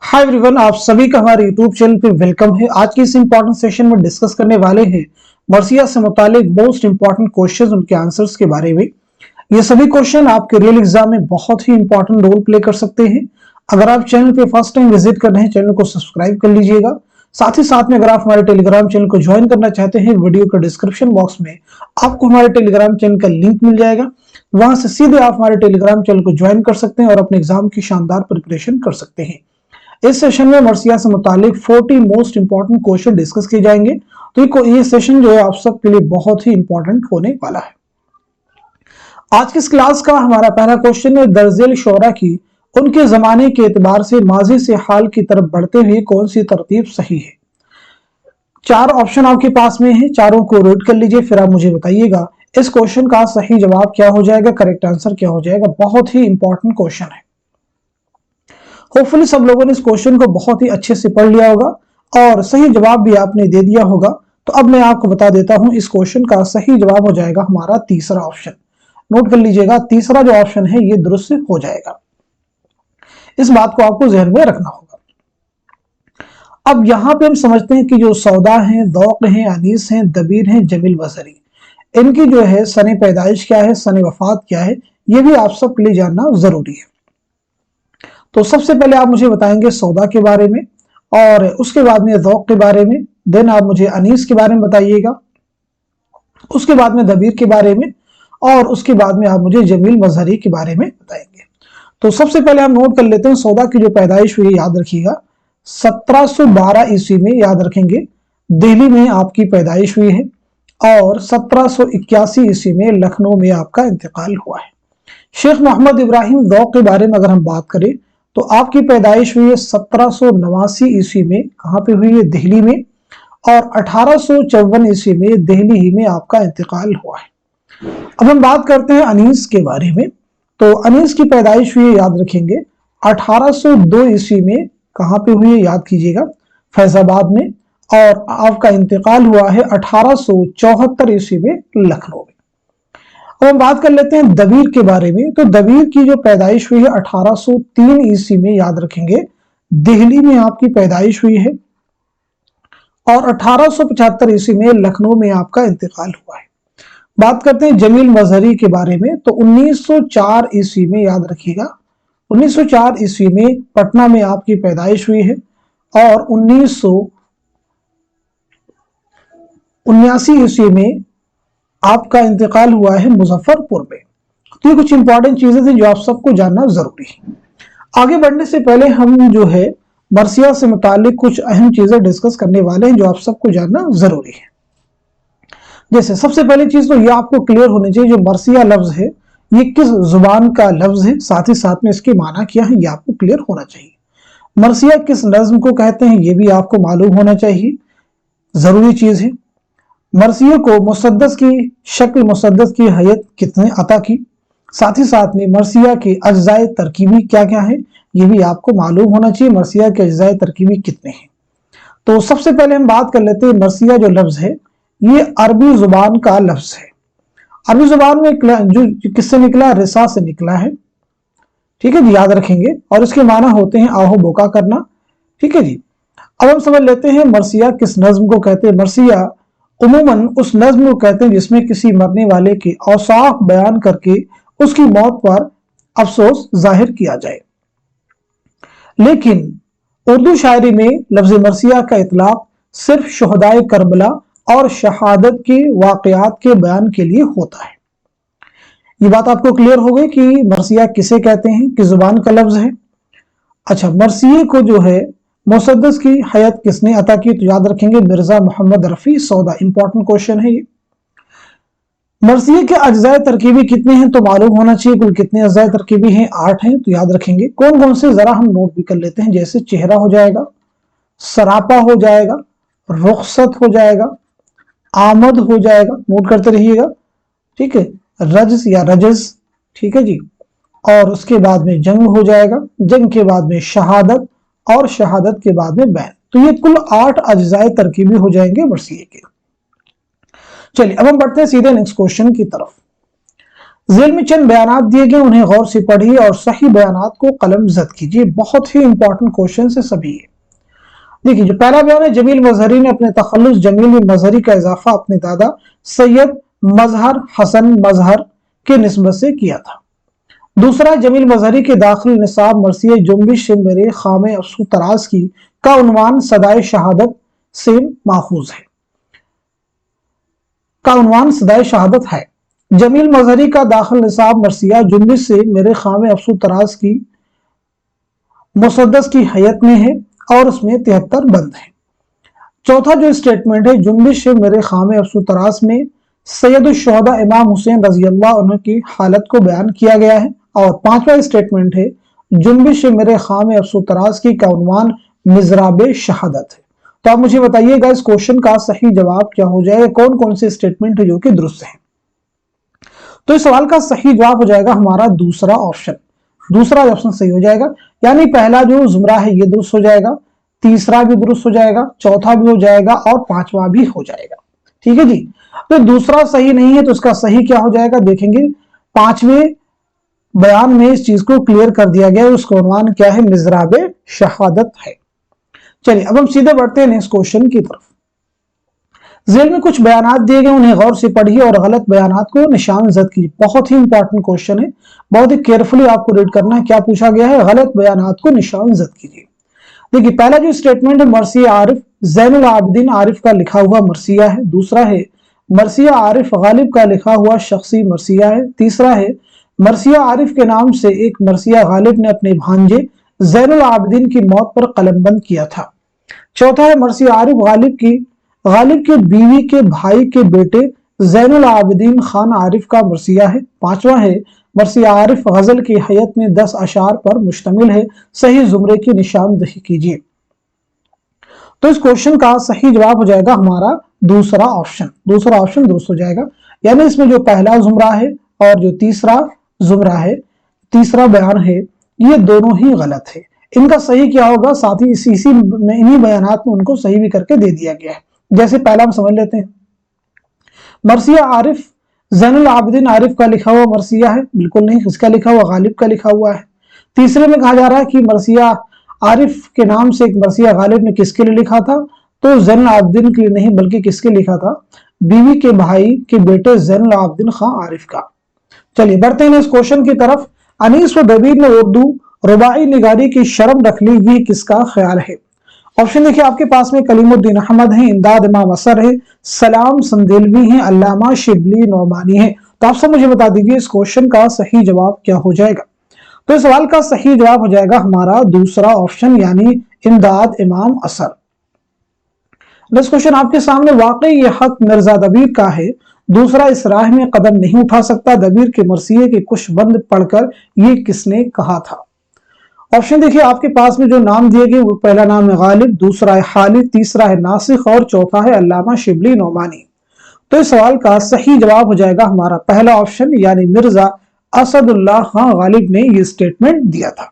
Hi everyone, आप सभी का हमारे यूट्यूब चैनल पे वेलकम है। आज के इस इंपॉर्टेंट सेशन में डिस्कस करने वाले हैं मर्सिया से मुतालिक मोस्ट इंपॉर्टेंट क्वेश्चंस, उनके आंसर्स के बारे में। ये सभी क्वेश्चन आपके रियल एग्जाम में बहुत ही इंपॉर्टेंट रोल प्ले कर सकते हैं। अगर आप चैनल पे फर्स्ट टाइम विजिट कर रहे हैं, चैनल को सब्सक्राइब कर लीजिएगा। साथ ही साथ में अगर आप हमारे टेलीग्राम चैनल को ज्वाइन करना चाहते हैं, वीडियो के डिस्क्रिप्शन बॉक्स में आपको हमारे टेलीग्राम चैनल का लिंक मिल जाएगा। वहां से सीधे आप हमारे टेलीग्राम चैनल को ज्वाइन कर सकते हैं और अपने एग्जाम की शानदार प्रिपरेशन कर सकते हैं। इस सेशन में मर्सिया से मुतालिक 40 मोस्ट इंपॉर्टेंट क्वेश्चन डिस्कस किए जाएंगे। तो ये सेशन जो है आप सबके लिए बहुत ही इंपॉर्टेंट होने वाला है। आज की इस क्लास का हमारा पहला क्वेश्चन है, दर्जेल शोरा की उनके जमाने के एतबार से माजी से हाल की तरफ बढ़ते हुए कौन सी तरतीब सही है। चार ऑप्शन आपके पास में है, चारों को रीड कर लीजिए, फिर आप मुझे बताइएगा इस क्वेश्चन का सही जवाब क्या हो जाएगा, करेक्ट आंसर क्या हो जाएगा। बहुत ही इंपॉर्टेंट क्वेश्चन है। होपफुली सब लोगों ने इस क्वेश्चन को बहुत ही अच्छे से पढ़ लिया होगा और सही जवाब भी आपने दे दिया होगा। तो अब मैं आपको बता देता हूं, इस क्वेश्चन का सही जवाब हो जाएगा हमारा तीसरा ऑप्शन। नोट कर लीजिएगा, तीसरा जो ऑप्शन है ये दुरुस्त हो जाएगा। इस बात को आपको ज़हन में रखना होगा। अब यहां पे हम समझते हैं कि जो सौदा हैं, दौक हैं, अनीस हैं, दबीर हैं, जमील बसरी, इनकी जो है सने पैदाइश क्या है, सने वफात क्या है, ये भी आप सबके लिए जानना जरूरी है। तो सबसे पहले आप मुझे बताएंगे सौदा के बारे में, और उसके बाद में ज़ौक़ के बारे में, देन आप मुझे अनीस के बारे में बताइएगा, उसके बाद में दबीर के बारे में, और उसके बाद में आप मुझे जमील मजहरी के बारे में बताएंगे। तो सबसे पहले हम नोट कर लेते हैं सौदा की जो पैदाइश हुई, याद रखिएगा 1712 ईस्वी में, याद रखेंगे, दिल्ली में आपकी पैदाइश हुई है, और 1781 ईस्वी में लखनऊ में आपका इंतकाल हुआ है। शेख मोहम्मद इब्राहिम ज़ौक़ के बारे में अगर हम बात करें तो आपकी पैदाइश हुई है 1789 ईस्वी में, कहाँ पे हुई है, दिल्ली में, और 1854 ईस्वी में दिल्ली ही में आपका इंतकाल हुआ है। अब हम बात करते हैं अनीस के बारे में। तो अनीस की पैदाइश हुई है, याद रखेंगे, 1802 ईस्वी में, कहाँ पे हुई है, याद कीजिएगा, फैजाबाद में, और आपका इंतकाल हुआ है 1874 ईस्वी में लखनऊ में। अब हम बात कर लेते हैं दबीर के बारे में। तो दबीर की जो पैदाइश हुई है 1803 ईस्वी में, याद रखेंगे, दिल्ली में आपकी पैदाइश हुई है, और 1875 ईस्वी में लखनऊ में आपका इंतकाल हुआ है। बात करते हैं जमील मजहरी के बारे में। तो 1904 ईस्वी में, याद रखिएगा, 1904 ईस्वी में पटना में आपकी पैदाइश हुई है, और 1979 ईस्वी में आपका इंतकाल हुआ है मुजफ्फरपुर में। तो ये कुछ इंपॉर्टेंट चीजें थी जो आप सबको जानना जरूरी है। आगे बढ़ने से पहले हम जो है मर्सिया से मुतालिक कुछ अहम चीजें डिस्कस करने वाले हैं जो आप सबको जानना जरूरी है। जैसे सबसे पहली चीज तो ये आपको क्लियर होनी चाहिए, जो मर्सिया लफ्ज है ये किस जुबान का लफ्ज है, साथ ही साथ में इसके माना क्या है ये आपको क्लियर होना चाहिए। मर्सिया किस नज्म को कहते हैं ये भी आपको मालूम होना चाहिए, जरूरी चीज है। मर्सिया को मुसद्दस की शक्ल, मुसद्दस की हैयत कितने अता की, साथ ही साथ में मर्सिया के अज्जाए तरकीबी क्या क्या है ये भी आपको मालूम होना चाहिए। मर्सिया के अज्जाए तरकीबी कितने हैं। तो सबसे पहले हम बात कर लेते हैं, मर्सिया जो लफ्ज है ये अरबी जुबान का लफ्ज है। अरबी जुबान में जो किससे निकला, रिसा से निकला है, ठीक है जी, याद रखेंगे, और इसके माना होते हैं आहो बोका करना, ठीक है जी। अब हम समझ लेते हैं मर्सिया किस नज्म को कहते हैं। मर्सिया उमूमन उस नज्म को कहते हैं जिसमें किसी मरने वाले के औसाफ बयान करके उसकी मौत पर अफसोस जाहिर किया जाए। लेकिन उर्दू शायरी में लफ्ज मर्सिया का इतलाक सिर्फ शुहदाए करबला और शहादत के वाकयात के बयान के लिए होता है। ये बात आपको क्लियर हो गई कि मर्सिया किसे कहते हैं, किस जुबान का लफ्ज है। अच्छा, मर्सिये को जो है मुसद्दस की हयात किसने अता की, तो याद रखेंगे मिर्जा मोहम्मद रफी सौदा। इंपॉर्टेंट क्वेश्चन है ये। मर्सिये के अज्जाए तरकीबी कितने हैं तो मालूम होना चाहिए, कुल कितने अज्जाए तरकीबी हैं, 8 हैं। तो याद रखेंगे कौन कौन से, जरा हम नोट भी कर लेते हैं। जैसे चेहरा हो जाएगा, सरापा हो जाएगा, रुखसत हो जाएगा, आमद हो जाएगा, नोट करते रहिएगा, ठीक है, रजस या रजस, ठीक है जी, और उसके बाद में जंग हो जाएगा, जंग के बाद में शहादत, और शहादत के बाद में बैन। तो ये कुल 8 अज्जाए तरकीबी हो जाएंगे मर्सिये के। चलिए अब हम बढ़ते हैं सीधे नेक्स्ट क्वेश्चन की तरफ। ذیل میں چند بیانات دیے گئے، انہیں غور سے پڑھیے اور صحیح بیانات کو قلم زد کیجیے۔ بہت ہی امپورٹنٹ کوشچن سے سبھی ہے۔ دیکھیے جو پہلا بیان ہے، جمیل مظہری نے اپنے تخلص جمیل مظہری کا اضافہ اپنے دادا سید مظہر حسن مظہر کے نسبت سے کیا تھا۔ دوسرا، جمیل مظہری کے داخل نصاب مرثیہ جنبش میرے خام افسو تراز کی کا عنوان صدائے شہادت سے ماخوذ ہے، کا عنوان صدائے شہادت ہے۔ جمیل مظہری کا داخل نصاب مرثیہ جنبش سے میرے خام افسو تراز کی مسدس کی حیت میں ہے اور اس میں 73 بند ہیں۔ چوتھا جو اسٹیٹمنٹ ہے، جنبش سے میرے خام افسو تراز میں سید الشہداء امام حسین رضی اللہ عنہ کی حالت کو بیان کیا گیا ہے۔ اور پانچواں اسٹیٹمنٹ ہے، جنبش سے میرے خام افسو تراز کی کا عنوان مزراب شہادت ہے۔ تو آپ مجھے بتائیے گا اس کوشچن کا صحیح جواب کیا ہو جائے گا، کون کون سے اسٹیٹمنٹ ہے جو کہ درست ہیں۔ تو اس سوال کا صحیح جواب ہو جائے گا ہمارا دوسرا آپشن۔ دوسرا آپشن صحیح ہو جائے گا، یعنی پہلا جو زمرہ ہے یہ درست ہو جائے گا، تیسرا بھی درست ہو جائے گا، چوتھا بھی ہو جائے گا اور پانچواں بھی ہو جائے گا۔ ٹھیک ہے جی، تو دوسرا صحیح نہیں ہے تو اس کا صحیح کیا ہو جائے گا، دیکھیں گے پانچویں بیان میں اس چیز کو کلیئر کر دیا گیا، اس کا عنوان کیا ہے، مزراب شہادت ہے۔ چلیے اب ہم سیدھے بڑھتے ہیں نیکسٹ کوشچن کی طرف۔ ذیل میں کچھ بیانات دیے گئے، انہیں غور سے پڑھیے اور غلط بیانات کو نشان زد کیجیے۔ بہت ہی امپورٹنٹ کوشچن ہے، بہت ہی کیئرفلی آپ کو ریڈ کرنا ہے۔ کیا پوچھا گیا ہے، غلط بیانات کو نشان زد کیجیے۔ دیکھیے پہلا جو اسٹیٹمنٹ ہے، مرثیہ عارف زین العابدین عارف کا لکھا ہوا مرثیہ ہے۔ دوسرا ہے مرثیہ عارف غالب کا لکھا ہوا شخصی مرثیہ ہے۔ تیسرا ہے مرثیہ عارف کے نام سے ایک مرثیہ غالب نے اپنے بھانجے زین العابدین کی موت پر قلم بند کیا تھا۔ چوتھا ہے مرثیہ عارف غالب کے بیوی کے بھائی کے بیٹے زین العابدین خان عارف کا مرثیہ ہے۔ پانچواں ہے مرثیہ عارف غزل کی حیت میں 10 اشعار پر مشتمل ہے۔ صحیح زمرے کی نشاندہی کیجیے۔ تو اس کوشچن کا صحیح جواب ہو جائے گا ہمارا دوسرا آپشن۔ دوسرا آپشن درست ہو جائے گا، یعنی اس میں جو پہلا زمرہ ہے اور جو تیسرا زمرہ ہے، تیسرا بیان ہے، یہ دونوں ہی غلط ہے۔ ان کا صحیح کیا ہوگا، ساتھ ہی انہی بیانات میں ان کو صحیح بھی کر کے دے دیا گیا ہے۔ جیسے پہلا ہم سمجھ لیتے ہیں، مرثیہ عارف زین العابدین عارف کا لکھا ہوا مرثیہ ہے، بالکل نہیں، اس کا لکھا ہوا غالب کا لکھا ہوا ہے۔ تیسرے میں کہا جا رہا ہے کہ مرثیہ عارف کے نام سے ایک مرثیہ غالب نے کس کے لیے لکھا تھا، تو زین العابدین کے لیے نہیں بلکہ کس کے لکھا تھا، بیوی کے بھائی کے بیٹے زین العابدین خان عارف کا۔ چلیے بڑھتے ہیں اس کوشچن کی طرف۔ انیس و دبیر نے اردو رباعی نگاری کی شرم رکھ لی، یہ کس کا خیال ہے؟ آپشن دیکھیں آپ کے پاس میں، کلیم الدین احمد ہیں، امداد امام اثر ہے، سلام سندیلوی ہیں، علامہ شبلی نعمانی ہیں۔ تو آپ سب مجھے بتا دیجئے اس کوشچن کا صحیح جواب کیا ہو جائے گا۔ تو اس سوال کا صحیح جواب ہو جائے گا ہمارا دوسرا آپشن، یعنی امداد امام اثر۔ نیکسٹ کوشچن آپ کے سامنے، واقعی یہ حق مرزا دبیر کا ہے، دوسرا اس راہ میں قدم نہیں اٹھا سکتا، دبیر کے مرثیے کے کچھ بند پڑھ کر یہ کس نے کہا تھا؟ آپشن دیکھیے آپ کے پاس میں جو نام دیے گئے، وہ پہلا نام ہے غالب، دوسرا ہے خالد، تیسرا ہے ناسخ اور چوتھا ہے علامہ شبلی نعمانی۔ تو اس سوال کا صحیح جواب ہو جائے گا ہمارا پہلا آپشن، یعنی مرزا اسد اللہ خان غالب نے یہ اسٹیٹمنٹ دیا تھا۔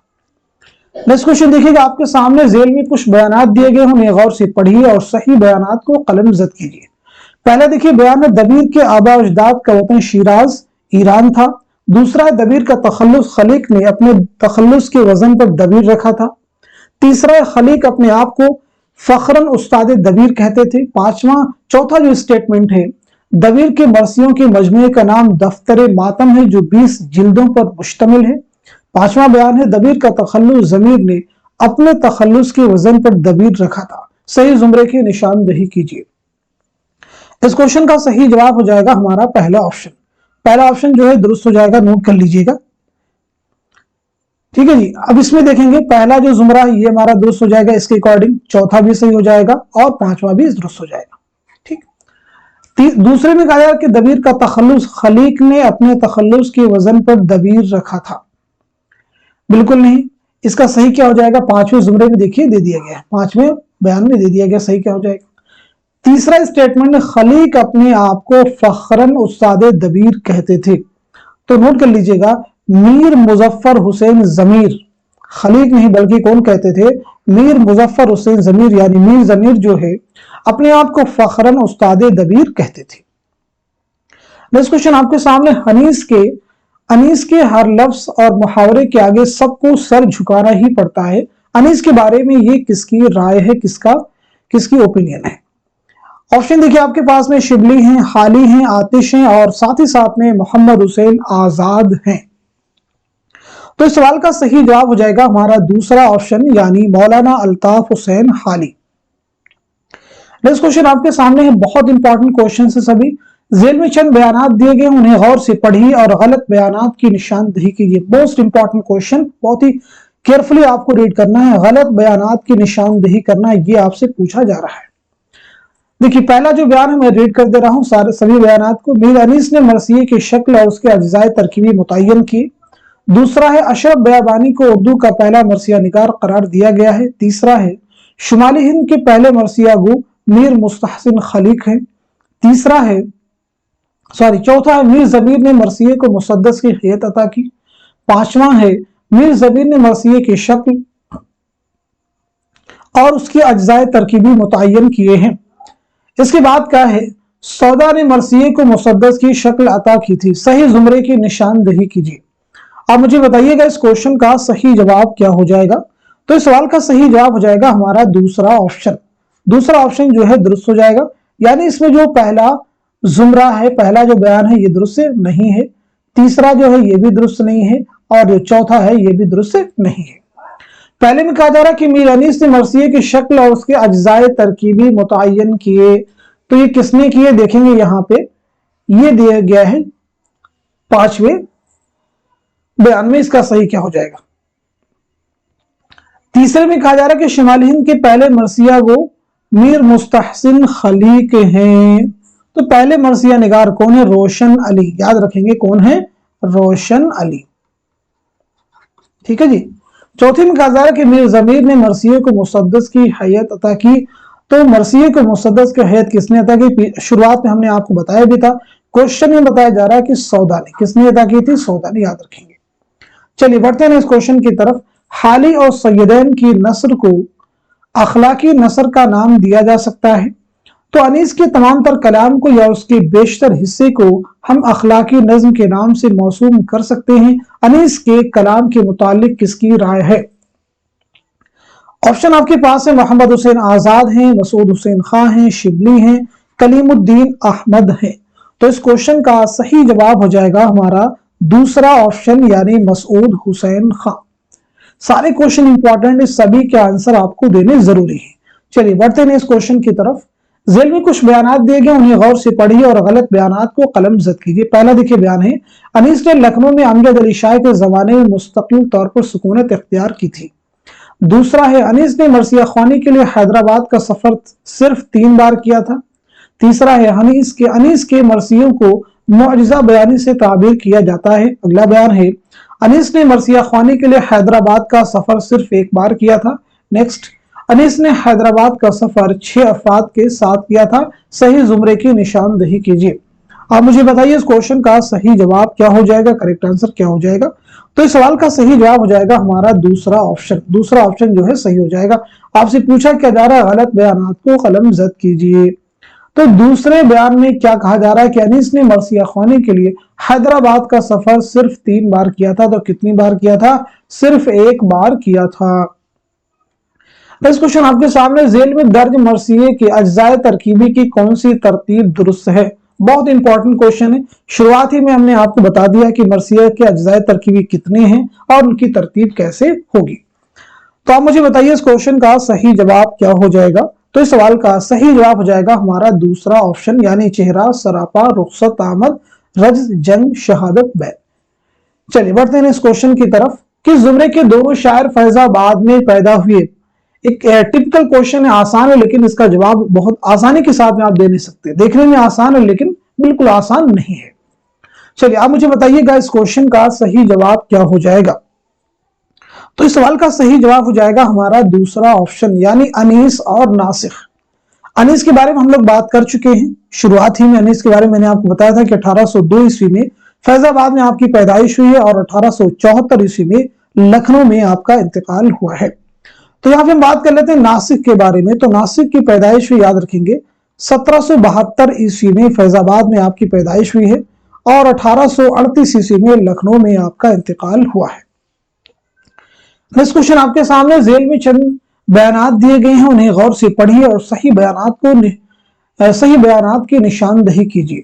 نیکسٹ کوشچن دیکھیے گا آپ کے سامنے، ذیل میں کچھ بیانات دیے گئے، انہیں غور سے پڑھیے اور صحیح بیانات کو قلم زد کیجیے۔ پہلا دیکھیے بیان ہے، دبیر کے آبا و اجداد کا وطن شیراز ایران تھا۔ دوسرا ہے دبیر کا تخلص، خلیق نے اپنے تخلص کے وزن پر دبیر رکھا تھا۔ تیسرا ہے خلیق اپنے آپ کو فخراً استاد دبیر کہتے تھے۔ چوتھا جو اسٹیٹمنٹ ہے، دبیر کے مرثیوں کے مجموعے کا نام دفتر ماتم ہے جو 20 جلدوں پر مشتمل ہے۔ پانچواں بیان ہے، دبیر کا تخلص، ضمیر نے اپنے تخلص کے وزن پر دبیر رکھا تھا۔ صحیح زمرے کی نشاندہی کیجیے۔ اس کوشچن کا صحیح جواب ہو جائے گا ہمارا پہلا آپشن۔ پہلا آپشن جو ہے درست ہو جائے گا، نوٹ کر لیجئے گا۔ ٹھیک ہے جی، اب اس میں دیکھیں گے پہلا جو زمرہ ہے یہ ہمارا درست ہو جائے گا اس کے اکارڈنگ، چوتھا بھی صحیح ہو جائے گا اور پانچواں بھی درست ہو جائے گا۔ ٹھیک، دوسرے میں کہا کہ دبیر کا تخلص، خلیق نے اپنے تخلص کے وزن پر دبیر رکھا تھا، بالکل نہیں، اس کا صحیح کیا ہو جائے گا، پانچویں زمرے میں دیکھیے دے دیا گیا ہے، پانچویں بیان میں دے دیا گیا، صحیح کیا ہو جائے گا۔ تیسرا اسٹیٹمنٹ، خلیق اپنے آپ کو فخراً استاد دبیر کہتے تھے، تو نوٹ کر لیجئے گا، میر مظفر حسین ضمیر، خلیق نہیں بلکہ کون کہتے تھے، میر مظفر حسین ضمیر، یعنی میر ضمیر جو ہے اپنے آپ کو فخراً استاد دبیر کہتے تھے۔ نیکسٹ کوشچن آپ کے سامنے، حنیس کے انیس کے ہر لفظ اور محاورے کے آگے سب کو سر جھکانا ہی پڑتا ہے، انیس کے بارے میں یہ کس کی رائے ہے، کس کی اوپینین ہے؟ آپشن دیکھیے آپ کے پاس میں شبلی ہیں، حالی ہیں، آتش ہیں اور ساتھ ہی ساتھ میں محمد حسین آزاد ہیں۔ تو اس سوال کا صحیح جواب ہو جائے گا ہمارا دوسرا آپشن یعنی مولانا الطاف حسین حالی۔ نیکسٹ کوشچن آپ کے سامنے ہے، بہت امپورٹنٹ کوشچن ہے سبھی۔ ذیل میں چند بیانات دیے گئے، انہیں غور سے پڑھیے اور غلط بیانات کی نشاندہی کیجیے۔ موسٹ امپورٹنٹ کوشچن، بہت ہی کیئرفلی آپ کو ریڈ کرنا ہے، غلط بیانات کی نشاندہی کرنا ہے، یہ آپ سے پوچھا جا رہا ہے۔ دیکھیے پہلا جو بیان ہے میں ریڈ کر دے رہا ہوں سبھی بیانات کو۔ میر انیس نے مرثیے کی شکل اور اس کے اجزائے ترکیبی متعین کی۔ دوسرا ہے اشرف بیابانی کو اردو کا پہلا مرثیہ نگار قرار دیا گیا ہے۔ تیسرا ہے شمالی ہند کے پہلے مرثیہ گو میر مستحسن خلیق ہیں۔ چوتھا ہے میر ضمیر نے مرثیے کو مسدس کی حیثیت عطا کی۔ پانچواں ہے میر ضمیر نے مرثیے کی شکل اور اس کے اجزائے ترکیبی متعین کیے ہیں۔ اس کے بعد کیا ہے، سودا نے مرثیے کو مسدس کی شکل عطا کی تھی۔ صحیح زمرے کی نشاندہی کیجیے۔ اب مجھے بتائیے گا اس کوشچن کا صحیح جواب کیا ہو جائے گا؟ تو اس سوال کا صحیح جواب ہو جائے گا ہمارا دوسرا آپشن۔ دوسرا آپشن جو ہے درست ہو جائے گا، یعنی اس میں جو پہلا زمرہ ہے، پہلا جو بیان ہے یہ درست نہیں ہے، تیسرا جو ہے یہ بھی درست نہیں ہے، اور جو چوتھا ہے یہ بھی درست نہیں ہے۔ پہلے میں کہا جا رہا ہے کہ میر انیس نے مرثیے کی شکل اور اس کے اجزائے ترکیبی متعین کیے، تو یہ کس نے کیے؟ دیکھیں گے یہاں پہ یہ دیا گیا ہے پانچویں بیان میں، اس کا صحیح کیا ہو جائے گا؟ تیسرے میں کہا جا رہا ہے کہ شمالی ہند کے پہلے مرثیہ گو میر مستحسن خلیق ہیں، تو پہلے مرثیہ نگار کون ہے؟ روشن علی۔ یاد رکھیں گے کون ہے؟ روشن علی، ٹھیک ہے جی۔ چوتھی میں کہا جا رہا ہے کہ میر ضمیر نے مرثیے کو مسدس کی حیثیت عطا کی، تو مرثیے کو مسدس کی حیثیت کس نے عطا کی؟ شروعات میں ہم نے آپ کو بتایا بھی تھا، کوشچن میں بتایا جا رہا ہے کہ سودا نے۔ کس نے عطا کی تھی؟ سودا نے، یاد رکھیں گے۔ چلیے بڑھتے ہیں اس کوشچن کی طرف۔ حالی اور سیدین کی نثر کو اخلاقی نثر کا نام دیا جا سکتا ہے، تو انیس کے تمام تر کلام کو یا اس کے بیشتر حصے کو ہم اخلاقی نظم کے نام سے موسوم کر سکتے ہیں۔ انیس کے کلام کے متعلق کس کی رائے ہے؟ آپشن آپ کے پاس ہے، محمد حسین آزاد ہیں، مسعود حسین خاں ہیں، شبلی ہیں، کلیم الدین احمد ہیں۔ تو اس کوشچن کا صحیح جواب ہو جائے گا ہمارا دوسرا آپشن یعنی مسعود حسین خاں۔ سارے کوشچن امپورٹنٹ ہیں، سبھی کے آنسر آپ کو دینے ضروری ہیں۔ چلیے بڑھتے ہیں اس کوشچن کی طرف۔ ذیل میں کچھ بیانات دیے گئے، انہیں غور سے پڑھیے اور غلط بیانات کو قلم زد کیجیے۔ پہلا دیکھیے بیان ہے، انیس نے لکھنؤ میں امجد علی شاہ کے زمانے میں مستقل طور پر سکونت اختیار کی تھی۔ دوسرا ہے، انیس نے مرثیہ خوانی کے لیے حیدرآباد کا سفر صرف 3 بار کیا تھا۔ تیسرا ہے، انیس کے مرثیوں کو معجزہ بیانی سے تعبیر کیا جاتا ہے۔ اگلا بیان ہے، انیس نے مرثیہ خوانی کے لیے حیدرآباد کا سفر صرف 1 بار کیا تھا۔ نیکسٹ، انیس نے حیدرآباد کا سفر 6 افراد کے ساتھ کیا تھا۔ صحیح زمرے کی نشاندہی کیجیے۔ آپ مجھے بتائیے اس کوشچن کا صحیح جواب کیا ہو جائے گا، کریکٹ آنسر کیا ہو جائے گا؟ تو اس سوال کا صحیح جواب ہو جائے گا ہمارا دوسرا آپشن۔ دوسرا آپشن جو ہے صحیح ہو جائے گا۔ آپ سے پوچھا کیا جا رہا ہے، غلط بیانات کو قلم زد کیجیے۔ تو دوسرے بیان میں کیا کہا جا رہا ہے کہ انیس نے مرثیہ خوانی کے لیے حیدرآباد کا سفر صرف 3 بار کیا تھا۔ تو کتنی بار کیا تھا؟ صرف 1 بار کیا تھا۔ اس کوشچن آپ کے سامنے، ذیل میں درج مرثیے کے اجزائے ترکیبی کی کون سی ترتیب درست ہے؟ بہت امپورٹنٹ کوشچن ہے۔ شروعات ہی میں ہم نے آپ کو بتا دیا کہ مرثیے کے اجزائے ترکیبی کتنے ہیں اور ان کی ترتیب کیسے ہوگی۔ تو آپ مجھے بتائیے اس کوشچن کا صحیح جواب کیا ہو جائے گا؟ تو اس سوال کا صحیح جواب ہو جائے گا ہمارا دوسرا آپشن یعنی چہرہ، سراپا، رخصت، آمد، رجز، جنگ، شہادت، بیت۔ چلیے بڑھتے ہیں اس کوشچن کی طرف۔ کس زمرے کے دونوں شاعر فیض آباد میں پیدا ہوئے؟ ایک ٹپکل کوشچن ہے، آسان ہے، لیکن اس کا جواب بہت آسانی کے ساتھ میں آپ دے نہیں سکتے۔ دیکھنے میں آسان ہے لیکن بالکل آسان نہیں ہے۔ چلیے آپ مجھے بتائیے گا اس کوشچن کا صحیح جواب کیا ہو جائے گا؟ تو اس سوال کا صحیح جواب ہو جائے گا ہمارا دوسرا آپشن یعنی انیس اور ناسخ۔ انیس کے بارے میں ہم لوگ بات کر چکے ہیں، شروعات ہی میں انیس کے بارے میں نے آپ کو بتایا تھا کہ 1802 عیسوی میں فیض آباد میں آپ کی پیدائش ہوئی ہے اور 1874 عیسوی میں لکھنؤ میں آپ کا انتقال ہوا ہے۔ تو یہاں پہ ہم بات کر لیتے ہیں ناسک کے بارے میں۔ تو ناسک کی پیدائش ہوئی، یاد رکھیں گے 1772 عیسوی میں فیض آباد میں آپ کی پیدائش ہوئی ہے और 1838 ईस्वी में लखनऊ में आपका इंतकाल हुआ है। नेक्स्ट क्वेश्चन आपके सामने जेल में चंद बयानात दिए गए हैं, उन्हें गौर से पढ़िए और सही बयानात की निशानदही कीजिए।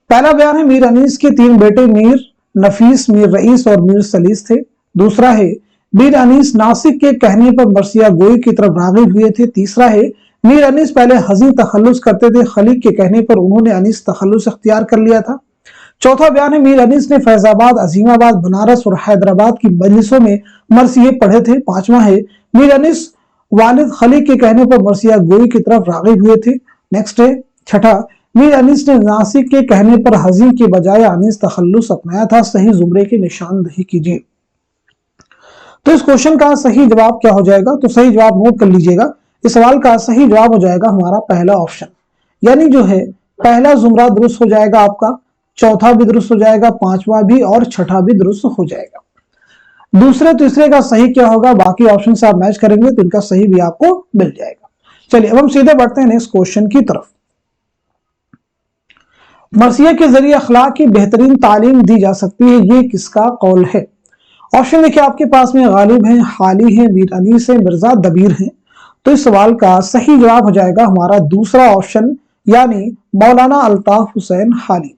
पहला बयान है मीर अनीस के 3 बेटे मीर नफीस, मीर रईस और मीर सलीस थे। दूसरा है मीर अनीस नासिक के कहने पर मरसिया गोई की तरफ राग़िब हुए थे। तीसरा है मीर अनीस पहले हजी तखल्लुस करते थे, खलीक के कहने पर उन्होंने अनीस तखल्लुस अख्तियार कर लिया था। चौथा बयान है मीर अनीस ने फैजाबाद, अजीमाबाद, बनारस और हैदराबाद की मजलिसों में मरसिये पढ़े थे। पांचवा है मीर अनीस वालिद खलीक के कहने पर मरसिया गोई की तरफ राग़िब हुए थे। नेक्स्ट है छठा, मीर अनीस ने नासिक के कहने पर हजी के बजाय अनीस तखल्लुस अपनाया था। सही जुमरे की निशानदही कीजिए। तो इस क्वेश्चन का सही जवाब क्या हो जाएगा? तो सही जवाब नोट कर लीजिएगा। इस सवाल का सही जवाब हो जाएगा हमारा पहला ऑप्शन, यानी जो है पहला जुमरा दुरुस्त हो जाएगा आपका, चौथा भी दुरुस्त हो जाएगा, पांचवा भी और छठा भी दुरुस्त हो जाएगा। दूसरे तीसरे का सही क्या होगा, बाकी ऑप्शन से आप मैच करेंगे तो इनका सही भी आपको मिल जाएगा। चलिए अब हम सीधे बढ़ते हैं नेक्स्ट क्वेश्चन की तरफ। मरसिया के जरिए अखलाक की बेहतरीन तालीम दी जा सकती है, ये किसका कौल है? ऑप्शन देखिए आपके पास में गालिब है, हाली है, मीर अनीस है, मिर्जा दबीर है। तो इस सवाल का सही जवाब हो जाएगा हमारा दूसरा ऑप्शन, यानी मौलाना अल्ताफ हुसैन हाली।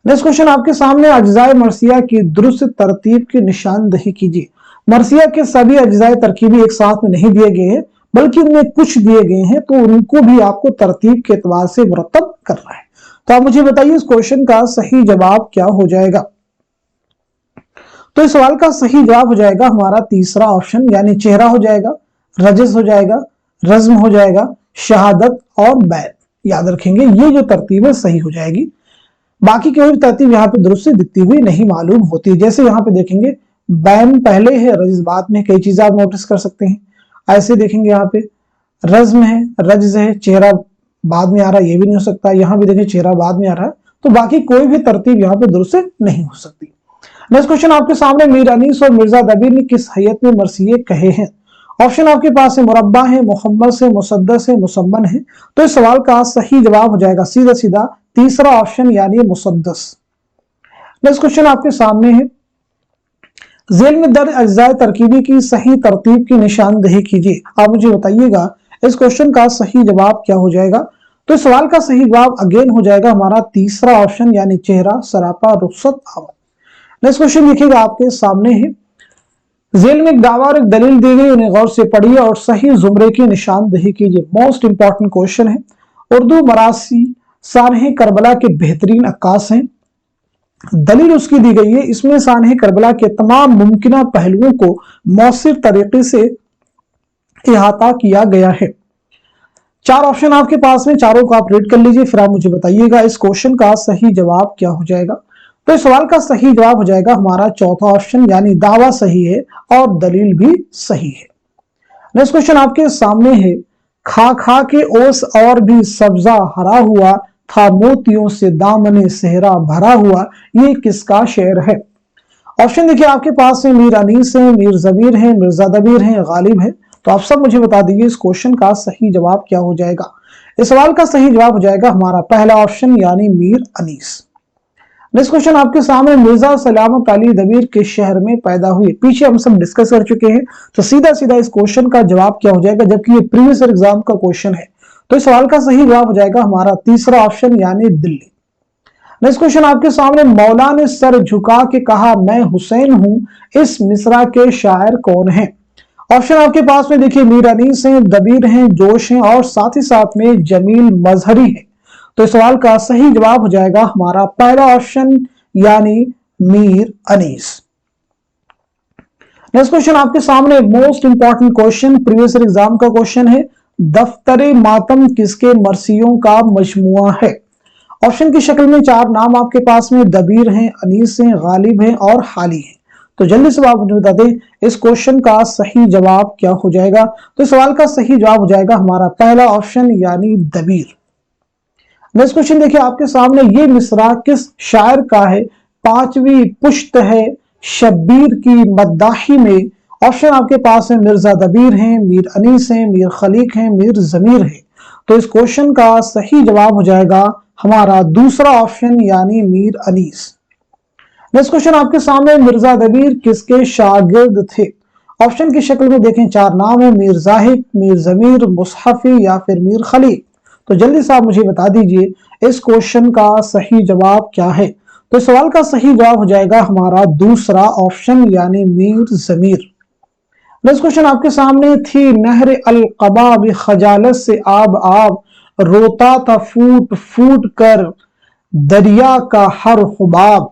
नेक्स्ट क्वेश्चन आपके सामने, अज्जाए मरसिया की दुरुस्त तरतीब की निशानदही कीजिए। मरसिया के सभी अज्जाए तरकीबी एक साथ में नहीं दिए गए हैं, बल्कि उनमें कुछ दिए गए हैं, तो उनको भी आपको तरतीब के एतबार से मुरतब करना है। तो आप मुझे बताइए इस क्वेश्चन का सही जवाब क्या हो जाएगा? तो इस सवाल का सही जवाब हो जाएगा हमारा तीसरा ऑप्शन, यानी चेहरा हो जाएगा, रजस हो जाएगा, रज्म हो जाएगा, शहादत और बैत। याद रखेंगे ये जो तरतीब है सही हो जाएगी। बाकी कोई तरतीब यहाँ पे दुरुस्त दिखती हुई नहीं मालूम होती। जैसे यहाँ पे देखेंगे बैन पहले है, रजस बाद में, कई चीजें आप नोटिस कर सकते हैं। ऐसे देखेंगे यहाँ पे रज्म है, रजस है, चेहरा बाद में आ रहा है, ये भी नहीं हो सकता। यहाँ भी देखिए चेहरा बाद में आ रहा है, तो बाकी कोई भी तरतीब यहाँ पे दुरुस्त नहीं हो सकती। नेक्स्ट क्वेश्चन आपके सामने, मीर अनीस और मिर्जा दबीर ने किस हैयत में मरसिये कहे हैं? ऑप्शन आपके पास है मुरब्बा है, मुहम्मद है, मुसद्दस है, मुसम्मन है। तो इस सवाल का सही जवाब हो जाएगा सीधा सीधा तीसरा ऑप्शन, यानी मुसद्दस। नेक्स्ट क्वेश्चन आपके सामने है, जेल में दर्ज अज्जाए तरकीबी की सही तरतीब की निशानदही कीजिए। आप मुझे बताइएगा इस क्वेश्चन का सही जवाब क्या हो जाएगा? तो इस सवाल का सही जवाब अगेन हो जाएगा हमारा तीसरा ऑप्शन, यानी चेहरा, सरापा, रुखसत, आवत। नेक्स्ट क्वेश्चन देखिएगा आपके सामने है, जेल में एक दावा और एक दलील दी गई, उन्हें गौर से पढ़िए और सही जुमरे की निशानदही कीजिए। मोस्ट इंपॉर्टेंट क्वेश्चन है। उर्दू मरासी सानहे करबला के बेहतरीन अक्कास हैं। दलील उसकी दी गई है, इसमें सानहे करबला के तमाम मुमकिन पहलुओं को मौसिर तरीके से इहाता किया गया है। 4 ऑप्शन आपके पास में, चारों को आप रीड कर लीजिए, फिर आप मुझे बताइएगा इस क्वेश्चन का सही जवाब क्या हो जाएगा। तो इस सवाल का सही जवाब हो जाएगा हमारा चौथा ऑप्शन, यानी दावा सही है और दलील भी सही है। नेक्स्ट क्वेश्चन आपके सामने है, खा खा के ओस और भी सब्जा हरा हुआ था, मोतियों से दामने सेहरा भरा हुआ, ये किसका शेर है? ऑप्शन देखिए आपके पास में, मीर अनीस है, मीर जबीर है, मिर्जा दबीर है, गालिब है। तो आप सब मुझे बता दीजिए इस क्वेश्चन का सही जवाब क्या हो जाएगा। इस सवाल का सही जवाब हो जाएगा हमारा पहला ऑप्शन, यानी मीर अनीस। नेक्स्ट क्वेश्चन आपके सामने, मिर्जा सलामत अली दबीर के शहर में पैदा हुए। पीछे हम सब डिस्कस कर चुके हैं, तो सीधा सीधा इस क्वेश्चन का जवाब क्या हो जाएगा, जबकि ये प्रीवियस एग्जाम का क्वेश्चन है। तो इस सवाल का सही जवाब हो जाएगा हमारा तीसरा ऑप्शन, यानी दिल्ली। नेक्स्ट क्वेश्चन आपके सामने, मौला ने सर झुका के कहा मैं हुसैन हूं, इस मिसरा के शायर कौन है? ऑप्शन आपके पास में देखिए, मीर अनीस हैं, दबीर हैं, जोश हैं और साथ ही साथ में जमील मजहरी है। तो इस सवाल का सही जवाब हो जाएगा हमारा पहला ऑप्शन, यानी मीर अनीस। नेक्स्ट क्वेश्चन आपके सामने, most important question, previous exam का क्वेश्चन है, दफ्तरे मातम किसके मरसियों का मजमुआ है? ऑप्शन की शक्ल में 4 नाम आपके पास में, दबीर हैं, अनीस हैं, गालिब हैं और हाली हैं। तो जल्दी से आप मुझे बता दें इस क्वेश्चन का सही जवाब क्या हो जाएगा। तो इस सवाल का सही जवाब हो जाएगा हमारा पहला ऑप्शन, यानी दबीर। नेक्स्ट क्वेश्चन देखिए आपके सामने, ये मिसरा किस शायर का है? 5वीं पुश्त है शब्बीर की मद्दाही में। ऑप्शन आपके पास है, मिर्जा दबीर हैं, मीर अनीस हैं, मीर खलीक हैं, मीर जमीर है। तो इस क्वेश्चन का सही जवाब हो जाएगा हमारा दूसरा ऑप्शन यानी मीर अनीस। नेक्स्ट क्वेश्चन आपके सामने, मिर्जा दबीर किसके शागिर्द थे? ऑप्शन की शक्ल में देखें, चार नाम है, मीर जाहिद, मीर जमीर, मुसहफी या फिर मीर खलील। तो जल्दी से आप मुझे बता दीजिए इस क्वेश्चन का सही जवाब क्या है। तो इस सवाल का सही जवाब हो जाएगा हमारा दूसरा ऑप्शन यानी मीर जमीर। नेक्स्ट क्वेश्चन आपके सामने, थी नहर अल कबा भी खजालत से आब आब, रोता था फूट फूट कर दरिया का हर हुबाब।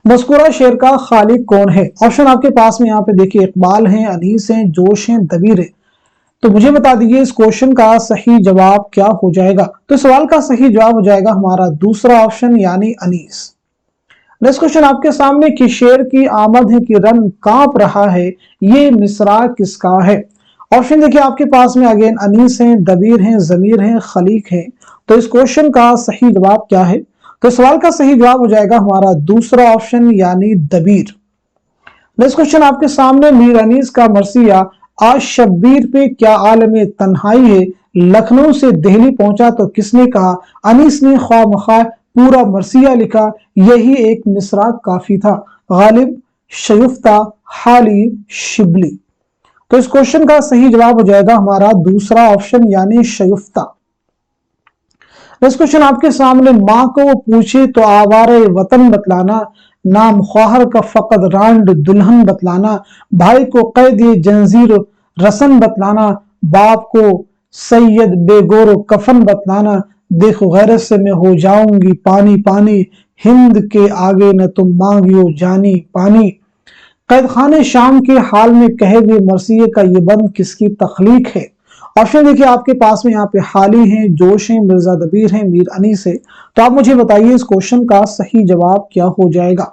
मस्कुरा शेर का खालिक कौन है? ऑप्शन आपके पास में यहाँ पे देखिए, इकबाल हैं, अनीस हैं, जोश हैं, दबीर है। तो मुझे बता दीजिए इस क्वेश्चन का सही जवाब क्या हो जाएगा। तो सवाल का सही जवाब हो जाएगा हमारा दूसरा ऑप्शन यानी अनीस। नेक्स्ट क्वेश्चन आपके सामने, कि शेर की आमद है कि रन कांप रहा है, ये मिसरा किसका है? ऑप्शन देखिए आपके पास में, अगेन अनीस हैं, दबीर हैं, जमीर हैं, खलीक हैं। तो इस क्वेश्चन का सही जवाब क्या है? तो सवाल का सही जवाब हो जाएगा हमारा दूसरा ऑप्शन यानी दबीर। नेक्स्ट क्वेश्चन आपके सामने, मीर अनीस का मरसिया आज शब्बीर पे क्या आलम तन्हाई है, लखनऊ से दिल्ली पहुंचा तो किसने कहा, अनीस ने ख्वाह मख्वाह पूरा मरसिया लिखा, यही एक मिसरा काफी था, गालिब, शयुफ्ता, हाली, शिबली। तो इस क्वेश्चन का सही जवाब हो जाएगा हमारा दूसरा ऑप्शन यानी शयुफ्ता। नेक्स्ट क्वेश्चन आपके सामने, माँ को पूछे तो आवारे वतन बतलाना, नाम ख्वाहर का फकत रांड दुल्हन बतलाना, भाई को कैद जंजीर रसन बतलाना, बाप को सैयद बेगोर कफन बतलाना, देखो गैरत से मैं हो जाऊंगी पानी पानी, हिंद के आगे न तुम मांगियो जानी पानी। कैद खाने शाम के हाल में कहे गए मरसिए का ये बंद किसकी तख्लीक है? ऑप्शन देखिए आपके पास में यहाँ पे हाली हैं, जोश हैं, मिर्जा दबीर हैं, मीर अनीस है। तो आप मुझे बताइए इस क्वेश्चन का सही जवाब क्या हो जाएगा।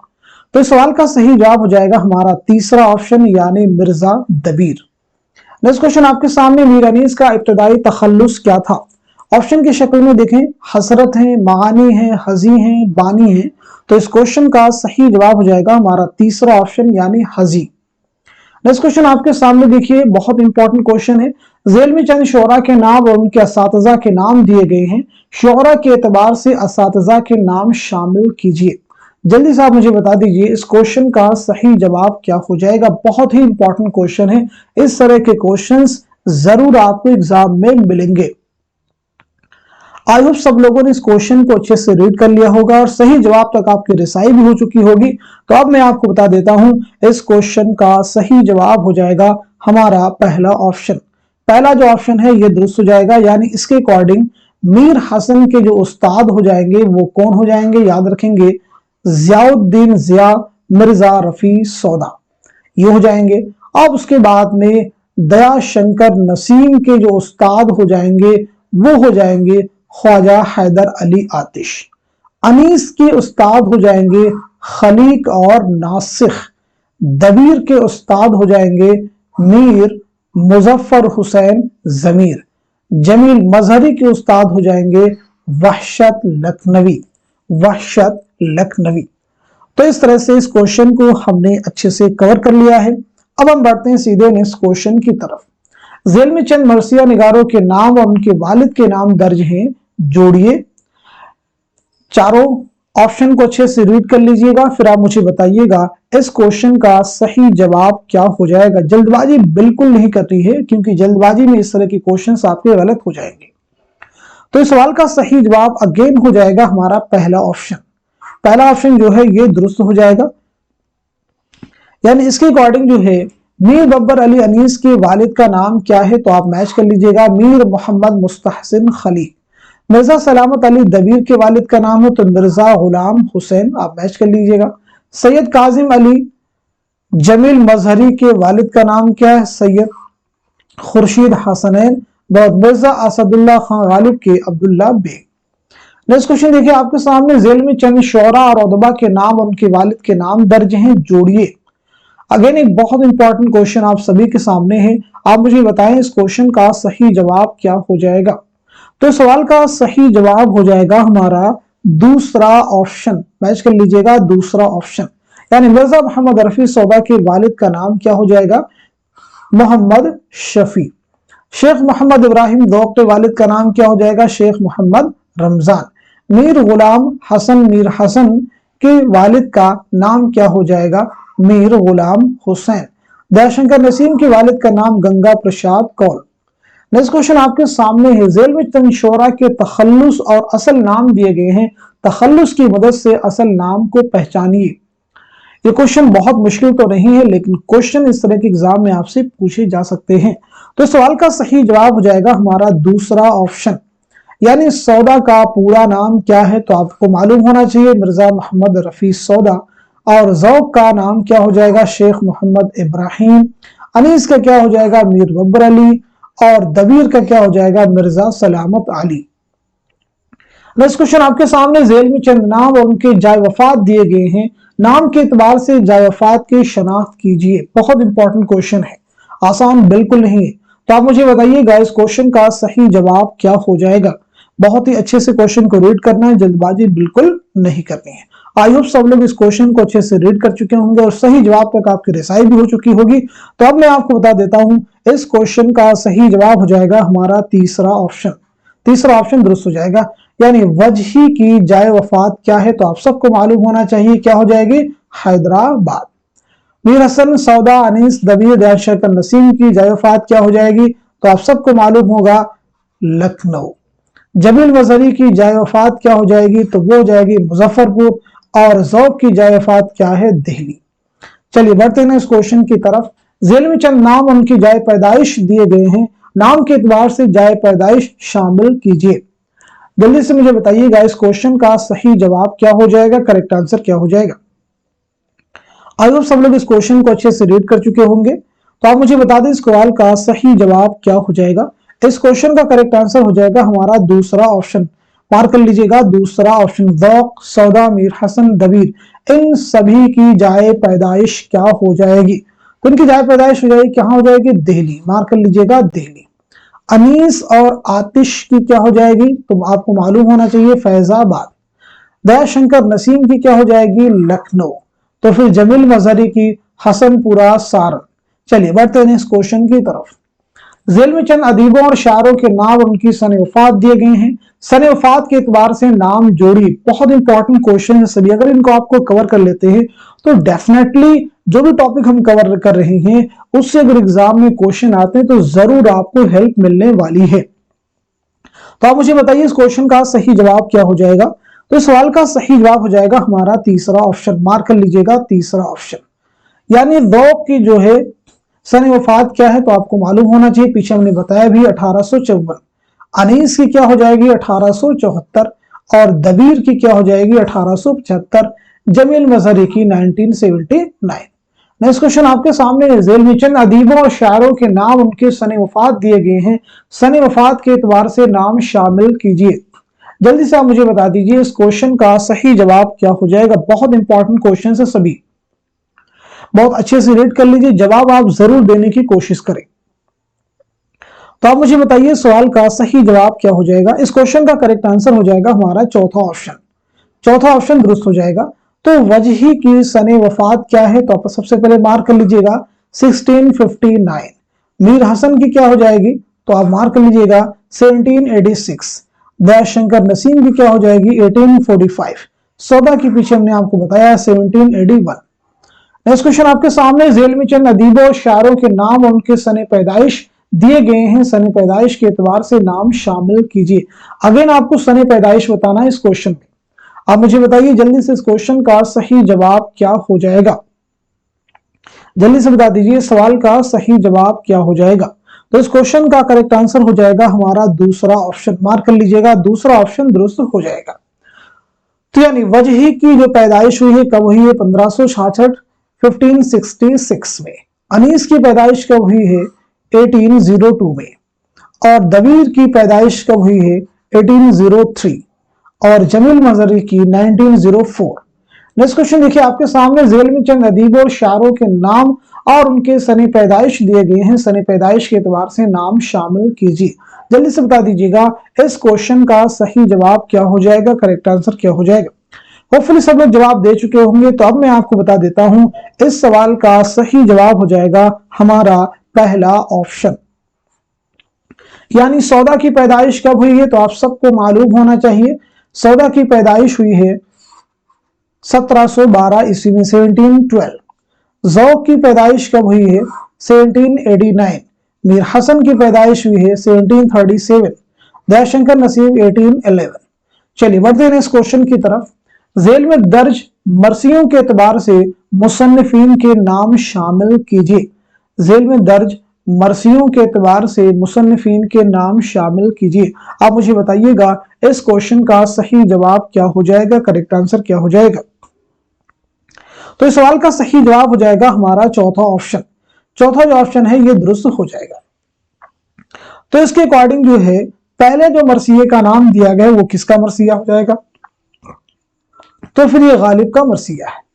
तो इस सवाल का सही जवाब हो जाएगा हमारा तीसरा ऑप्शन यानी मिर्जा दबीर। नेक्स्ट क्वेश्चन आपके सामने, मीर अनीस का इब्तदाई तखल्लुस क्या था? ऑप्शन की शक्ल में देखें, हसरत है, मानी है, हजी है, बानी है। तो इस क्वेश्चन का सही जवाब हो जाएगा हमारा तीसरा ऑप्शन यानी हजी। नेक्स्ट क्वेश्चन आपके सामने देखिए, बहुत इंपॉर्टेंट क्वेश्चन है। जेल में चंद शोरा के नाम और उनके असातिज़ा के नाम दिए गए हैं, शोरा के एतबार से असातिज़ा के नाम शामिल कीजिए। जल्दी से आप मुझे बता दीजिए इस क्वेश्चन का सही जवाब क्या हो जाएगा। बहुत ही इंपॉर्टेंट क्वेश्चन है, इस तरह के क्वेश्चंस जरूर आपको एग्जाम में मिलेंगे। आई होप सब लोगों ने इस क्वेश्चन को अच्छे से रीड कर लिया होगा और सही जवाब तक आपकी रिसाई भी हो चुकी होगी। तो अब मैं आपको बता देता हूं, इस क्वेश्चन का सही जवाब हो जाएगा हमारा पहला ऑप्शन। पहला जो ऑप्शन है ये दुरुस्त हो जाएगा, यानी इसके अकॉर्डिंग मीर हसन के जो उस्ताद हो जाएंगे वो कौन हो जाएंगे, याद रखेंगे, जियाउद्दीन जिया, मिर्जा रफी सौदा, ये हो जाएंगे। अब उसके बाद में दया शंकर नसीम के जो उस्ताद हो जाएंगे वो हो जाएंगे ख्वाजा हैदर अली आतिश। अनीस के उस्ताद हो जाएंगे खलीक और नासिख। दबीर के उस्ताद हो जाएंगे मीर मुजफ्फर हुसैन जमीर। जमील मजहरी के उस्ताद हो जाएंगे वहशत लखनवी, वहशत लखनवी। तो इस तरह से इस क्वेश्चन को हमने अच्छे से कवर कर लिया है। अब हम बढ़ते हैं सीधे नेक्स्ट क्वेश्चन की तरफ। जेल में चंद मरसिया निगारों के नाम और उनके वालिद के नाम दर्ज हैं, जोड़िए। चारों ऑप्शन को अच्छे से रीड कर लीजिएगा, फिर आप मुझे बताइएगा इस क्वेश्चन का सही जवाब क्या हो जाएगा। जल्दबाजी बिल्कुल नहीं करनी है, क्योंकि जल्दबाजी में इस तरह के क्वेश्चंस आपके गलत हो जाएंगे। तो इस सवाल का सही जवाब अगेन हो जाएगा हमारा पहला ऑप्शन। पहला ऑप्शन जो है ये दुरुस्त हो जाएगा, यानी इसके अकॉर्डिंग जो है मीर बब्बर अली अनीस के वालिद का नाम क्या है, तो आप मैच कर लीजिएगा, मीर मोहम्मद मुस्तहसिन खलीक। मिर्जा सलामत अली दबीर के वालिद का नाम हो तो मिर्जा गुलाम हुसैन, आप मैच कर लीजिएगा। सैयद काजिम अली जमील मजहरी के वालिद का नाम क्या है, सैयद खुर्शीद हसनैन। मिर्जा असदुल्ला खान गालिब के अब्दुल्ला बेग। नेक्स्ट क्वेश्चन देखिए आपके सामने, जेल में चंद शोरा और उदबा के नाम और उनके वालिद के नाम दर्ज हैं, जोड़िए। अगेन एक बहुत इंपॉर्टेंट क्वेश्चन आप सभी के सामने है, आप मुझे बताएं इस क्वेश्चन का सही जवाब क्या हो जाएगा। तो सवाल का सही जवाब हो जाएगा हमारा दूसरा ऑप्शन, मैच कर लीजिएगा दूसरा ऑप्शन, यानी मिर्जा मोहम्मद रफी सौदा के वालिद का नाम क्या हो जाएगा, मोहम्मद शफी। शेख मोहम्मद इब्राहिम ज़ौक़ के वालिद का नाम क्या हो जाएगा? शेख मोहम्मद रमजान। मीर गुलाम हसन मीर हसन के वालिद का नाम क्या हो जाएगा? मीर गुलाम हुसैन। दयाशंकर नसीम के वालिद का नाम गंगा प्रसाद कौल। नेक्स्ट क्वेश्चन आपके सामने है, झेल में चंद शोरा के तखल्लुस और असल नाम दिए गए हैं, तखल्लुस की मदद से असल नाम को पहचानिए। ये क्वेश्चन बहुत मुश्किल तो नहीं है, लेकिन क्वेश्चन इस तरह के एग्जाम में आपसे पूछे जा सकते हैं। तो सवाल का सही जवाब हो जाएगा हमारा दूसरा ऑप्शन, यानी सौदा का पूरा नाम क्या है? तो आपको मालूम होना चाहिए मिर्जा मोहम्मद रफी सौदा। और ज़ौक़ का नाम क्या हो जाएगा? शेख मोहम्मद इब्राहिम। अनीस का क्या हो जाएगा? मीर बब्बर अली। और दबीर का क्या हो जाएगा? मिर्जा सलामत अली। नेक्स्ट क्वेश्चन आपके सामने, झेल में चंद नाम और उनके जाय वफात दिए गए हैं, नाम के एतबार से जाय वफात की शनाख्त कीजिए। बहुत इंपॉर्टेंट क्वेश्चन है, आसान बिल्कुल नहीं है। तो आप मुझे बताइएगा इस क्वेश्चन का सही जवाब क्या हो जाएगा। बहुत ही अच्छे से क्वेश्चन को रीड करना है, जल्दबाजी बिल्कुल नहीं करनी है। आई होप सब लोग इस क्वेश्चन को अच्छे से रीड कर चुके होंगे और सही जवाब तक आपकी रिसाई भी हो चुकी होगी। तो अब मैं आपको बता देता हूं, इस क्वेश्चन का सही जवाब हो जाएगा हमारा तीसरा ऑप्शन। तीसरा ऑप्शन दुरुस्त हो जाएगा, यानी वजही की जाय वफात क्या है? तो आप सबको मालूम होना चाहिए, क्या हो जाएगी? हैदराबाद। मीर हसन सौदा अनीस दबीर दयाशंकर नसीम की जाय वफात क्या हो जाएगी? तो आप सबको मालूम होगा लखनऊ। जमील मजहरी की जाय वफात क्या हो जाएगी? तो वो हो जाएगी मुजफ्फरपुर। और ज़ौक़ की जाय वफात क्या है? दिल्ली। चलिए बढ़ते हैं इस क्वेश्चन की तरफ। झेल में चंद नाम उनकी जाय पैदाइश दिए गए हैं, नाम के एतबार से जाय पैदाइश शामिल कीजिए। जल्दी से मुझे बताइएगा इस क्वेश्चन का सही जवाब क्या हो जाएगा, करेक्ट आंसर क्या हो जाएगा। अगर सब लोग इस क्वेश्चन को अच्छे से रीड कर चुके होंगे तो आप मुझे बता दें इस सवाल का सही जवाब क्या हो जाएगा। इस क्वेश्चन का करेक्ट आंसर हो जाएगा हमारा दूसरा ऑप्शन। मार्क कर लीजिएगा, दूसरा ऑप्शन। ज़ौक़, सौदा, मीर हसन, दबीर, इन सभी की जाए पैदाइश क्या हो जाएगी? तो इनकी जाए पैदाइश हो जाएगी, कहां हो जाएगी? दिल्ली। मार्क कर लीजिएगा, दिल्ली। अनीस और आतिश की क्या हो जाएगी? तो आपको मालूम होना चाहिए फैजाबाद। दयाशंकर नसीम की क्या हो जाएगी? लखनऊ। तो फिर जमील मजहरी की हसनपुरा सारण। चलिए बढ़ते हैं इस क्वेश्चन की तरफ। झेल में चंद अदीबों और शायरों के नाम और उनकी सन वफात दिए गए हैं, सन वफात के एतबार से नाम जोड़ी। बहुत इंपॉर्टेंट क्वेश्चन है सभी, अगर इनको आपको कवर कर लेते हैं तो डेफिनेटली जो भी टॉपिक हम कवर कर रहे हैं उससे अगर एग्जाम में क्वेश्चन आते हैं तो जरूर आपको हेल्प मिलने वाली है। तो आप मुझे बताइए इस क्वेश्चन का सही जवाब क्या हो जाएगा। तो इस सवाल का सही जवाब हो जाएगा हमारा तीसरा ऑप्शन। मार्क कर लीजिएगा, तीसरा ऑप्शन। यानी ज़ौक़ की जो है सन वफात क्या है? तो आपको मालूम होना चाहिए, पीछे हमने बताया भी 1854। अनीस की क्या हो जाएगी? 1874। और दबीर की क्या हो जाएगी? 1875। जमील मजहरी की 1979। नेक्स्ट क्वेश्चन आपके सामने है, झेल में चंद अदीबों और शायरों के नाम उनके सन वफात दिए गए हैं, सन वफात के एतबार से नाम शामिल कीजिए। जल्दी से आप मुझे बता दीजिए इस क्वेश्चन का सही जवाब क्या हो जाएगा। बहुत इंपॉर्टेंट क्वेश्चन है सभी, बहुत अच्छे से रीड कर लीजिए, जवाब आप जरूर देने की कोशिश करें। तो आप मुझे बताइए सवाल का सही जवाब क्या हो जाएगा। इस क्वेश्चन का करेक्ट आंसर हो जाएगा हमारा चौथा ऑप्शन। चौथा ऑप्शन दुरुस्त हो जाएगा। तो वजही की सने वफात क्या है? तो आप सबसे पहले मार्क कर लीजिएगा 1659। मीर हसन की क्या हो जाएगी? तो आप मार्क कर लीजिएगा 1786। दयाशंकर नसीम की क्या हो जाएगी? 1845। सौदा के पीछे हमने आपको बताया 1781। नेक्स्ट क्वेश्चन आपके सामने, झेल में चंद अदीबों और शायरों के नाम और उनके सने पैदाइश दिए गए हैं, सने पैदाइश के एतबार से नाम शामिल कीजिए। अगेन आपको सने पैदाइश बताना है इस क्वेश्चन में। आप मुझे बताइए जल्दी से इस क्वेश्चन का सही जवाब क्या हो जाएगा। जल्दी से बता दीजिए सवाल का सही जवाब क्या हो जाएगा। तो इस क्वेश्चन का करेक्ट आंसर हो जाएगा हमारा दूसरा ऑप्शन। मार्क कर लीजिएगा, दूसरा ऑप्शन दुरुस्त हो जाएगा। तो यानी वजही की जो पैदाइश हुई है कब हुई है? 1566 1566 में। अनीस की पैदाइश कब हुई है? 1802 में। और दबीर की पैदाइश कब हुई है? 1803। और जमील मजहरी की 1904। नेक्स्ट क्वेश्चन देखिए आपके सामने, झेल में चंद अदीबों और शायरों के नाम और उनके सने पैदाइश दिए गए हैं, सने पैदाइश के एतबार से नाम शामिल कीजिए। जल्दी से बता दीजिएगा इस क्वेश्चन का सही जवाब क्या हो जाएगा, करेक्ट आंसर क्या हो जाएगा। होपफुली सब लोग जवाब दे चुके होंगे, तो अब मैं आपको बता देता हूं इस सवाल का सही जवाब हो जाएगा हमारा पहला ऑप्शन। यानी सौदा की पैदाइश कब हुई है, तो आप सबको मालूम होना चाहिए। सौदा की पैदाइश हुई है 1712 ईस्वी में, 1712। ज़ौक़ की पैदाइश कब हुई है, 1789। मीर हसन की पैदाइश हुई है 1737। दयाशंकर नसीब 1811। चलिए बढ़ते हैं इस क्वेश्चन की तरफ। झेल में दर्ज मरसियों के एतबार से मुसन्निफीन के नाम शामिल कीजिए। झेल में दर्ज मरसियों के एतबार से मुसन्निफीन के नाम शामिल कीजिए। आप मुझे बताइएगा इस क्वेश्चन का सही जवाब क्या हो जाएगा, करेक्ट आंसर क्या हो जाएगा। तो इस सवाल का सही जवाब हो जाएगा हमारा चौथा ऑप्शन। चौथा जो ऑप्शन है ये दुरुस्त हो जाएगा। तो इसके अकॉर्डिंग जो है पहले जो मरसिये का नाम दिया गया वो किसका मरसिया हो जाएगा, तो फिर ये गालिब का मरसिया है।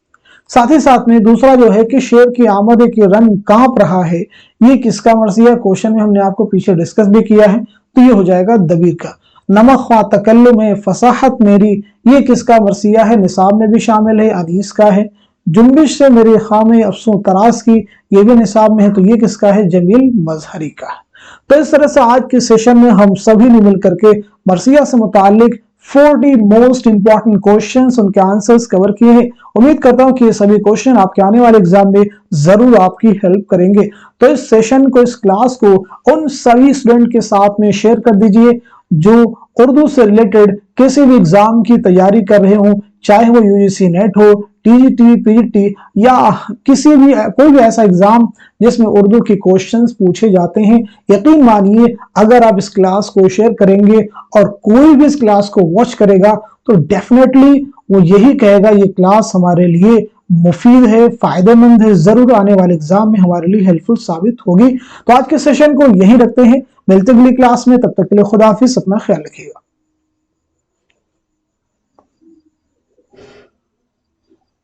साथ ही साथ में दूसरा जो है कि शेर की आमद की रंग कांप रहा है, ये किसका मरसिया, क्वेश्चन में हमने आपको पीछे डिस्कस भी किया है, तो ये हो जाएगा दबीर का। नमक ख्वा तकल्लुम में फसाहत मेरी, ये किसका मरसिया है, निसाब में भी शामिल है, अनीस का है। जुम्बिश से मेरे खामे अफसों तरास की, ये भी निसाब में है, तो ये किसका है, जमील मजहरी का है। तो इस तरह से आज के सेशन में हम सभी ने मिलकर के मरसिया से मुतालिक 40 मोस्ट इंपॉर्टेंट क्वेश्चंस, उनके आंसर्स कवर किए हैं। उम्मीद करता हूं कि ये सभी क्वेश्चन आपके आने वाले एग्जाम में जरूर आपकी हेल्प करेंगे। तो इस सेशन को, इस क्लास को उन सभी स्टूडेंट के साथ में शेयर कर दीजिए जो उर्दू से रिलेटेड किसी भी एग्जाम की तैयारी कर रहे हो, चाहे वो यूजीसी नेट हो, टीजीटी, पीजीटी या किसी भी कोई भी ऐसा एग्जाम जिसमें उर्दू के क्वेश्चंस पूछे जाते हैं। यकीन मानिए अगर आप इस क्लास को शेयर करेंगे और कोई भी इस क्लास को वॉच करेगा तो डेफिनेटली वो यही कहेगा ये क्लास हमारे लिए मुफीद है, फायदेमंद है, जरूर आने वाले एग्जाम में हमारे लिए हेल्पफुल साबित होगी। तो आज के सेशन को यहीं रखते हैं, मिलते अगली क्लास में, तब तक के लिए खुदा हाफिज, अपना ख्याल रखिएगा।